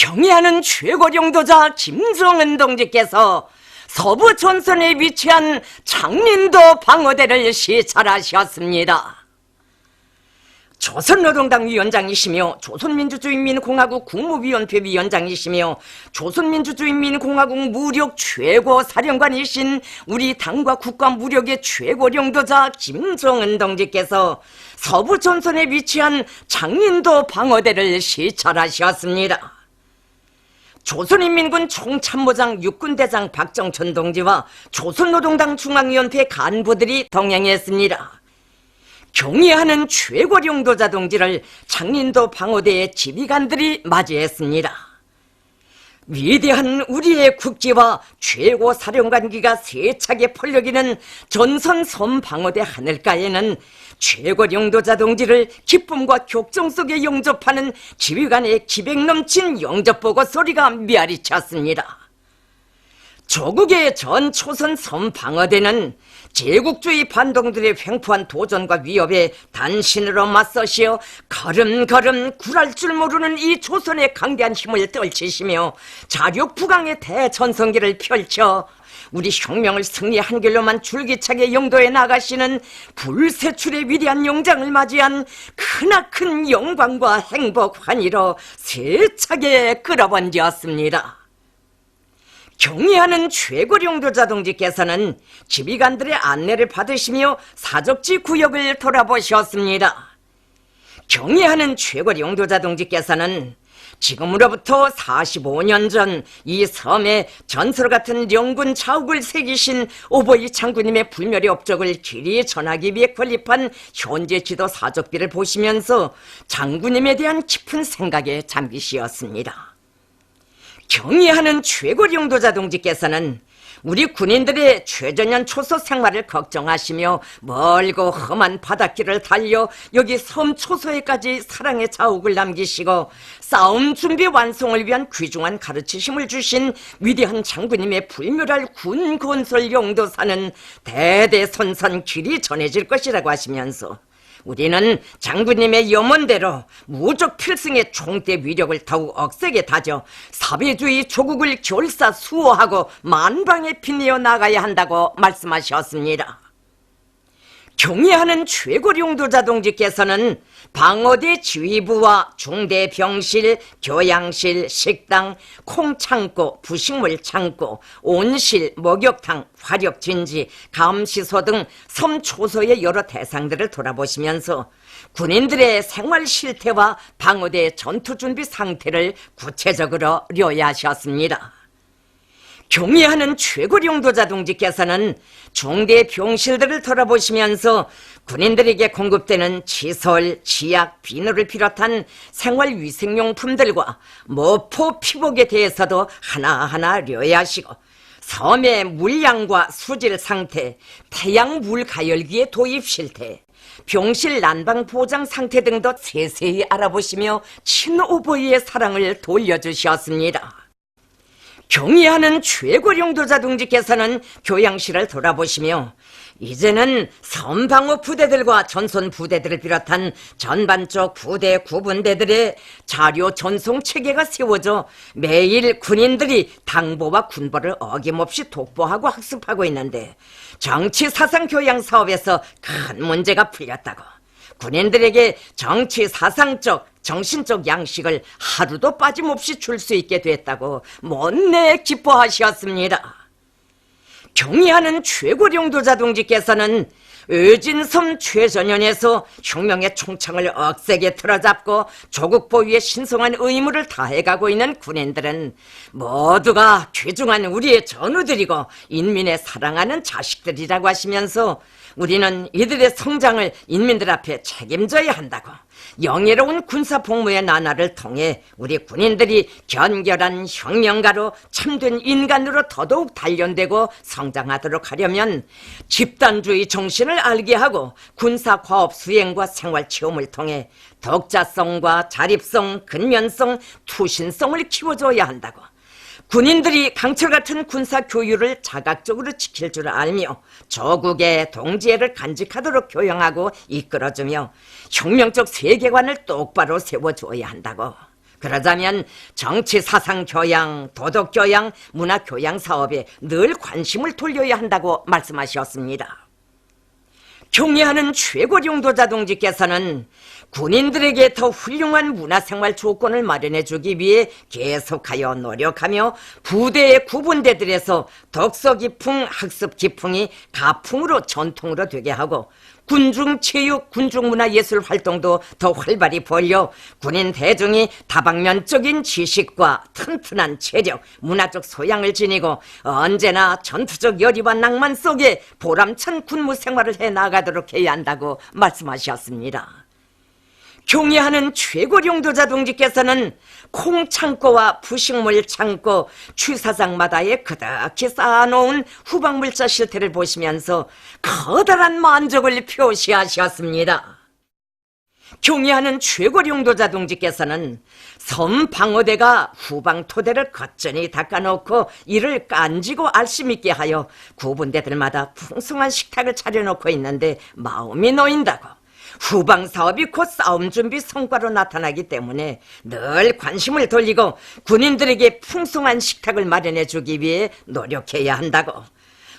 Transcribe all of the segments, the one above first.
경의하는 최고령도자 김정은 동지께서 서부 전선에 위치한 장린도 방어대를 시찰하셨습니다. 조선노동당 위원장이시며 조선민주주의인민공화국 국무위원회 위원장이시며 조선민주주의인민공화국 무력 최고 사령관이신 우리 당과 국가 무력의 최고령도자 김정은 동지께서 서부 전선에 위치한 장린도 방어대를 시찰하셨습니다. 조선인민군 총참모장 육군대장 박정천 동지와 조선노동당 중앙위원회 간부들이 동행했습니다. 경의하는 최고령도자 동지를 장린도 방어대의 지휘관들이 맞이했습니다. 위대한 우리의 국기와 최고 사령관기가 세차게 펄럭이는 전선 섬 방어대 하늘가에는 최고령도자 동지를 기쁨과 격정 속에 영접하는 지휘관의 기백 넘친 영접보고 소리가 메아리쳤습니다. 조국의 전 초선 섬 방어대는 제국주의 반동들의 횡포한 도전과 위협에 단신으로 맞서시어 걸음걸음 굴할 줄 모르는 이 조선의 강대한 힘을 떨치시며 자력부강의 대전성기를 펼쳐 우리 혁명을 승리한 길로만 줄기차게 영도해 나가시는 불세출의 위대한 영장을 맞이한 크나큰 영광과 행복 환희로 세차게 끌어번졌습니다. 경의하는 최고령도자 동지께서는 지휘관들의 안내를 받으시며 사적지 구역을 돌아보셨습니다. 경의하는 최고령도자 동지께서는 지금으로부터 45년 전 이 섬에 전설 같은 영군 자욱을 새기신 오보이 장군님의 불멸의 업적을 길이 전하기 위해 건립한 현재 지도 사적비를 보시면서 장군님에 대한 깊은 생각에 잠기시었습니다. 경의하는 최고령도자 동지께서는 우리 군인들의 최전년 초소 생활을 걱정하시며 멀고 험한 바닷길을 달려 여기 섬 초소에까지 사랑의 자욱을 남기시고 싸움 준비 완성을 위한 귀중한 가르치심을 주신 위대한 장군님의 불멸할 군 건설 용도사는 대대손손 길이 전해질 것이라고 하시면서 우리는 장군님의 염원대로 무적 필승의 총대 위력을 더욱 억세게 다져 사회주의 조국을 결사 수호하고 만방에 빛내어 나가야 한다고 말씀하셨습니다. 경의하는 최고령도자 동지께서는 방어대 지휘부와 중대 병실, 교양실, 식당, 콩창고, 부식물 창고, 온실, 목욕탕, 화력진지, 감시소 등 섬 초소의 여러 대상들을 돌아보시면서 군인들의 생활 실태와 방어대 전투준비 상태를 구체적으로 료야하셨습니다. 경의하는 최고령도자 동지께서는 중대 병실들을 돌아보시면서 군인들에게 공급되는 시설, 치약, 비누를 비롯한 생활위생용품들과 모포 피복에 대해서도 하나하나 료야하시고 섬의 물량과 수질 상태, 태양 물 가열기의 도입 실태, 병실 난방 보장 상태 등도 세세히 알아보시며 친오보이의 사랑을 돌려주셨습니다. 경의하는 최고령도자 동지께서는 교양실을 돌아보시며 이제는 섬방어 부대들과 전선 부대들을 비롯한 전반적 부대 구분대들의 자료 전송 체계가 세워져 매일 군인들이 당보와 군보를 어김없이 독보하고 학습하고 있는데 정치 사상 교양 사업에서 큰 문제가 풀렸다고, 군인들에게 정치 사상적, 정신적 양식을 하루도 빠짐없이 줄 수 있게 됐다고 못내 기뻐하셨습니다. 경의하는 최고령도자 동지께서는 의진섬 최전연에서 혁명의 총창을 억세게 틀어잡고 조국 보위에 신성한 의무를 다해가고 있는 군인들은 모두가 귀중한 우리의 전우들이고 인민의 사랑하는 자식들이라고 하시면서 우리는 이들의 성장을 인민들 앞에 책임져야 한다고, 영예로운 군사복무의 나날을 통해 우리 군인들이 견결한 혁명가로 참된 인간으로 더더욱 단련되고 성장하도록 하려면 집단주의 정신을 알게 하고 군사과업 수행과 생활체험을 통해 독자성과 자립성, 근면성, 투신성을 키워줘야 한다고, 군인들이 강철 같은 군사 교육을 자각적으로 지킬 줄 알며 조국의 동지애를 간직하도록 교양하고 이끌어주며 혁명적 세계관을 똑바로 세워줘야 한다고, 그러자면 정치 사상 교양, 도덕 교양, 문화 교양 사업에 늘 관심을 돌려야 한다고 말씀하셨습니다. 경애하는 최고 용도자 동지께서는 군인들에게 더 훌륭한 문화생활 조건을 마련해주기 위해 계속하여 노력하며 부대의 구분대들에서 덕서 기풍, 학습 기풍이 가풍으로 전통으로 되게 하고 군중 체육, 군중 문화 예술 활동도 더 활발히 벌여 군인 대중이 다방면적인 지식과 튼튼한 체력, 문화적 소양을 지니고 언제나 전투적 열의와 낭만 속에 보람찬 군무 생활을 해나가도록 해야 한다고 말씀하셨습니다. 경애하는 최고 용도자 동지께서는 콩창고와 부식물 창고, 취사장마다에 그득히 쌓아놓은 후방물자 실태를 보시면서 커다란 만족을 표시하셨습니다. 경애하는 최고 용도자 동지께서는 섬 방어대가 후방 토대를 거뜬히 닦아놓고 이를 깐지고 알심 있게 하여 구분대들마다 풍성한 식탁을 차려놓고 있는데 마음이 놓인다고, 후방 사업이 곧 싸움 준비 성과로 나타나기 때문에 늘 관심을 돌리고 군인들에게 풍성한 식탁을 마련해주기 위해 노력해야 한다고,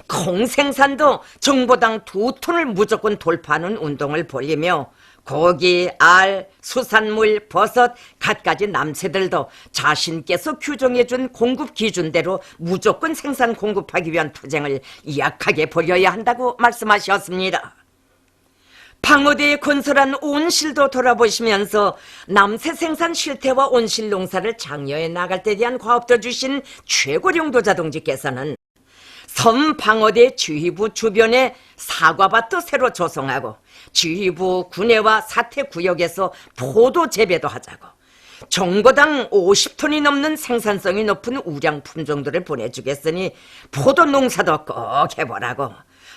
콩 생산도 정보당 2톤을 무조건 돌파하는 운동을 벌이며 고기, 알, 수산물, 버섯, 갖가지 남새들도 자신께서 규정해준 공급 기준대로 무조건 생산 공급하기 위한 투쟁을 약하게 벌여야 한다고 말씀하셨습니다. 방어대에 건설한 온실도 돌아보시면서 남새 생산 실태와 온실 농사를 장려해 나갈 때 대한 과업도 주신 최고 용도자 동지께서는 섬 방어대 지휘부 주변에 사과밭도 새로 조성하고 지휘부 군해와 사태구역에서 포도 재배도 하자고, 정보당 50톤이 넘는 생산성이 높은 우량 품종들을 보내주겠으니 포도 농사도 꼭 해보라고,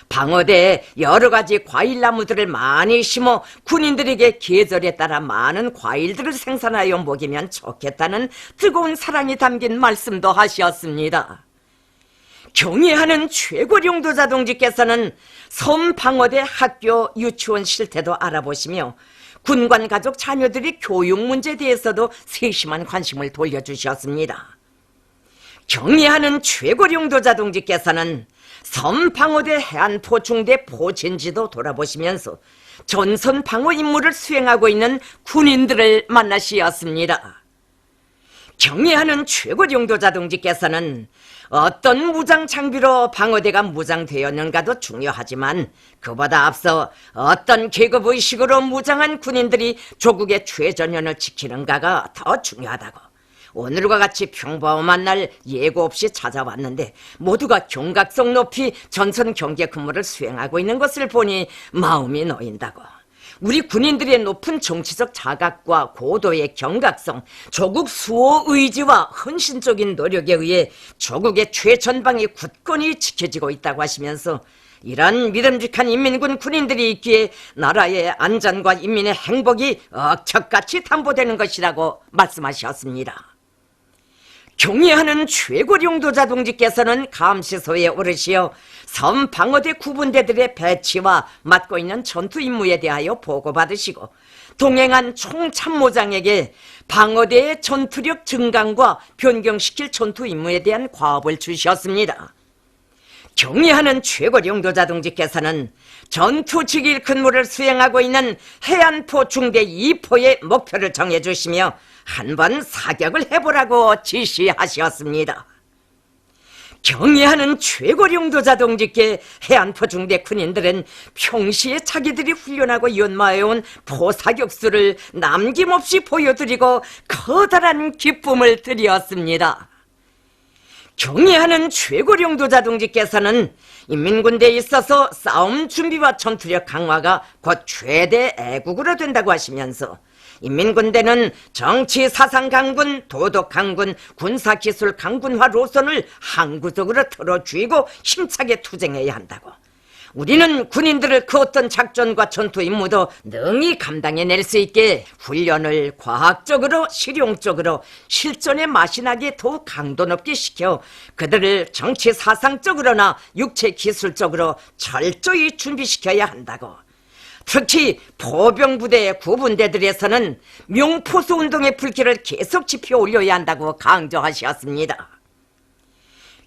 방어대에 여러 가지 과일 나무들을 많이 심어 군인들에게 계절에 따라 많은 과일들을 생산하여 먹이면 좋겠다는 뜨거운 사랑이 담긴 말씀도 하셨습니다. 경애하는 최고 용도자 동지께서는 섬 방어대 학교, 유치원 실태도 알아보시며 군관 가족 자녀들의 교육 문제에 대해서도 세심한 관심을 돌려주셨습니다. 경애하는 최고 용도자 동지께서는 섬 방어대 해안포중대 포진지도 돌아보시면서 전선 방어 임무를 수행하고 있는 군인들을 만나시었습니다. 경애하는 최고 용도자 동지께서는 어떤 무장 장비로 방어대가 무장되었는가도 중요하지만 그보다 앞서 어떤 계급의식으로 무장한 군인들이 조국의 최전연을 지키는가가 더 중요하다고, 오늘과 같이 평범한 날 예고 없이 찾아왔는데 모두가 경각성 높이 전선 경계 근무를 수행하고 있는 것을 보니 마음이 놓인다고, 우리 군인들의 높은 정치적 자각과 고도의 경각성, 조국 수호 의지와 헌신적인 노력에 의해 조국의 최전방이 굳건히 지켜지고 있다고 하시면서 이런 믿음직한 인민군 군인들이 있기에 나라의 안전과 인민의 행복이 억척같이 담보되는 것이라고 말씀하셨습니다. 경애하는 최고 용도자 동지께서는 감시소에 오르시어 섬 방어대 구분대들의 배치와 맡고 있는 전투 임무에 대하여 보고받으시고 동행한 총참모장에게 방어대의 전투력 증강과 변경시킬 전투 임무에 대한 과업을 주셨습니다. 경애하는 최고 용도자 동지께서는 전투직일 근무를 수행하고 있는 해안포 중대 2포의 목표를 정해주시며 한번 사격을 해보라고 지시하셨습니다. 경애하는 최고 용도자 동지께 해안포 중대 군인들은 평시에 자기들이 훈련하고 연마해온 포사격수를 남김없이 보여드리고 커다란 기쁨을 드렸습니다. 경애하는 최고 용도자 동지께서는 인민군대에 있어서 싸움 준비와 전투력 강화가 곧 최대 애국으로 된다고 하시면서 인민군대는 정치 사상 강군, 도덕 강군, 군사기술 강군화 노선을 항구적으로 틀어쥐고 힘차게 투쟁해야 한다고, 우리는 군인들을 그 어떤 작전과 전투 임무도 능히 감당해낼 수 있게 훈련을 과학적으로 실용적으로 실전에 맛이 나게 더욱 강도 높게 시켜 그들을 정치 사상적으로나 육체 기술적으로 철저히 준비시켜야 한다고, 특히 포병부대의 구분대들에서는 명포수운동의 불길을 계속 지펴 올려야 한다고 강조하셨습니다.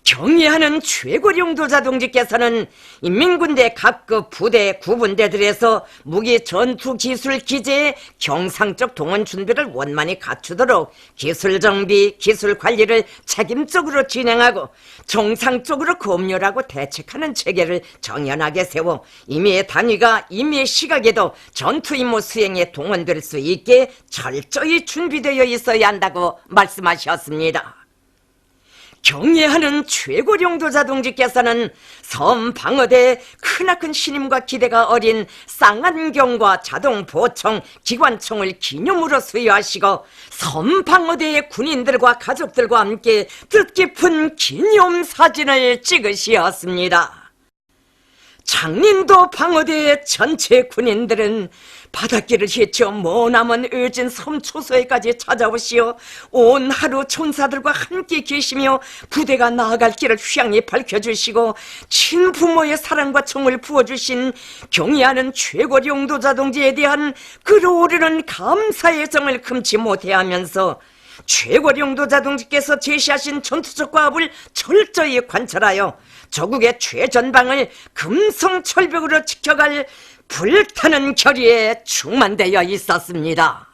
경의하는 최고령도자 동지께서는 인민군대 각급 부대 구분대들에서 무기 전투 기술 기재의 경상적 동원 준비를 원만히 갖추도록 기술 정비, 기술 관리를 책임적으로 진행하고 정상적으로 검열하고 대책하는 체계를 정연하게 세워 임의의 단위가 임의의 시각에도 전투 임무 수행에 동원될 수 있게 철저히 준비되어 있어야 한다고 말씀하셨습니다. 경애하는 최고령도자 동지께서는 섬 방어대에 크나큰 신임과 기대가 어린 쌍안경과 자동보총, 기관총을 기념으로 수여하시고 섬 방어대의 군인들과 가족들과 함께 뜻깊은 기념사진을 찍으시었습니다. 장린도 방어대의 전체 군인들은 바닷길을 헤쳐 머나먼 의진 섬 초소에까지 찾아오시어 온 하루 전사들과 함께 계시며 부대가 나아갈 길을 휘황히 밝혀주시고 친부모의 사랑과 정을 부어주신 경의하는 최고령도자 동지에 대한 끓어오르는 감사의 정을 금치 못해하면서 최고령도자 동지께서 제시하신 전투적 과업을 철저히 관철하여 조국의 최전방을 금성철벽으로 지켜갈 불타는 결의에 충만되어 있었습니다.